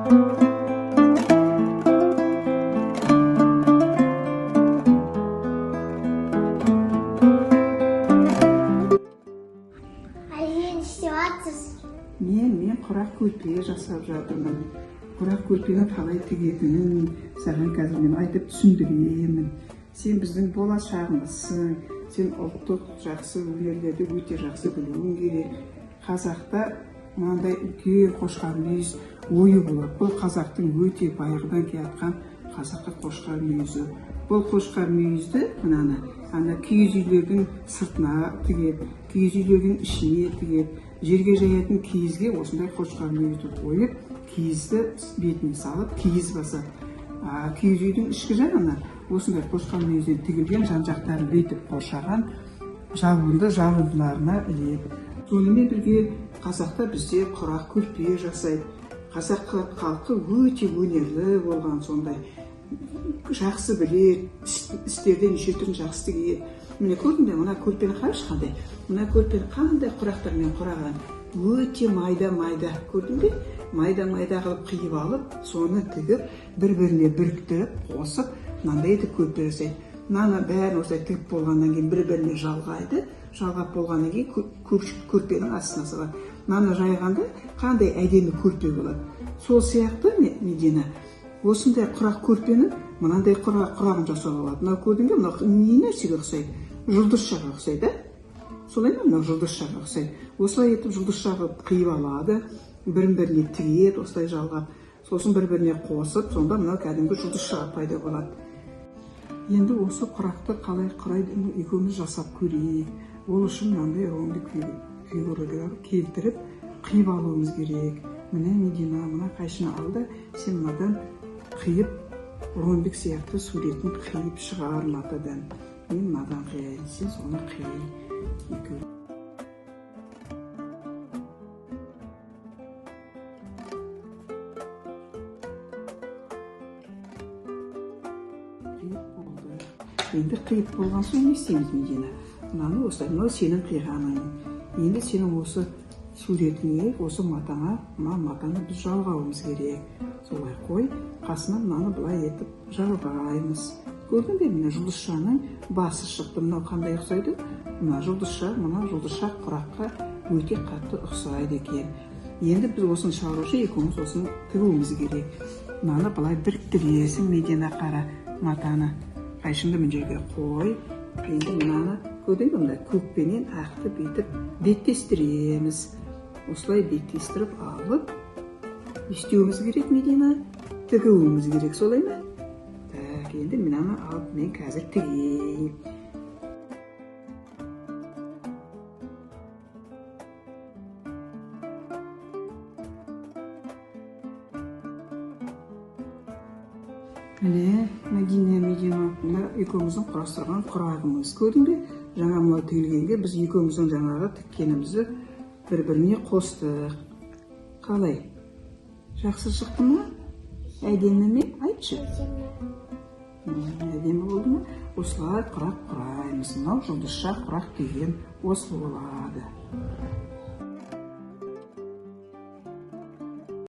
Мен құрақ көрпе жасап жатырмын. Құрақ көрпені қалай тігетінін саған қазір мен айтып түсіндіремін. Сен біздің болашағымызсың. Сен ұлттық жақсы өнерлерді өте жақсы білуің керек. Қазақта мынандай үлкен қошқар мүйіз ойы болады. Бұл қазақтың өте байырғыдан келатқан қазақы қошқар мүйізі. Бұл қошқар мүйізді ана киіз үйлердің сыртына тігеді, киіз үйлердің ішіне тігеді. Жерге жаятын киізге осындай қошқар мүйізді қойып, киізді бетіне салып, киіз басады. Киіз үйдің ішкі жағына осындай қошқар мүйізден тігілген жан-жақтарын бетіп қоршаған жабындыларына іледі. Сонымен бірге қазақта бізде құрақ көрпе жасайды. Қазақ халқы өте өнерлі болған, сондай жақсы біледі, істерден неше түрін жақсы тігеді. Міне көрдің бе, мына көрпені қарашы қандай. Мына көрпені қандай құрақтармен құраған. Өте майда-майда, көрдің бе? Майда-майда қылып қиып алып, соны тігіп, бір-біріне біріктіріп, қосып, мынандай етіп көрпе жасайды. Мынаны бәрін осылай тігіп болғаннан кейін бір-біріне жалғайды. Жалғап болғаннан кейін көрпенің астына салады. Мынаны жайғанда қандай әдемі көрпе болады. Сол сияқты Медина, осындай құрақ көрпені мынандай құрағын жасауға болады. Мынау көрдің бе, мынау не нәрсеге ұқсайды? Жұлдызшаға ұқсайды, солай ма? Мынау жұлдызшаға ұқсайды. Осылай етіп жұлдызшаға қиып алады, бірін-біріне тігеді, осылай жалғап, сосын бір-біріне қосып, сонда мынау кәдімгі жұлдызшаға пайда болады. Енді осы құрақты қалай құрайды екеуміз жасап көрейік. Ол үшін мынандай ромбик фигуралар келтіріп қиып алуымыз керек. Міне Медина, мына қайшыны алды, сен мынадан қиып ромбик сияқты суретін қиып шығар матадан. Мен мынадан қияйын, сен соны қий. Енді қиып болған соң не істейміз, Медина? Мынаны осылай, мынау сенің қиғаның. Енді сенің осы суретіңе, осы матаңа, матаны біз жалғауымыз керек. Солай қой, қасына мынаны былай етіп жалғаймыз. Көрдің бе, мына жұлдызшаның басы шықты. Мынау қандай ұқсайды? Мына жұлдызша құраққа өте қатты ұқсайды екен. Енді біз осыны шығарушы екеуміз осыны тігуіміз керек. Мынаны былай біріктіресің, Медина, қара матаны. Қайшыңды мына жерге қой. Енді мынаны көрдің бе, мына көкпенен ақты бүйтіп беттестіреміз. Осылай беттестіріп алып, істеуіміз керек, Медина, тігуіміз керек, солай ма? Так, енді мынаны алып мен қазір тігейін. Міне, Медина, мына екеуміздің құрастырған құрағымыз. Көрдің бе? Жаңа мынау тігілгенге біз екеуміздің жаңағы тіккенімізді бір-біріне қостық. Қалай? Жақсы шықты ма? Әдемі ме? Айтшы. Әдемі болды ма? Осылай құрақ құраймыз. Мынау жұлдызша құрақ деген осы болады.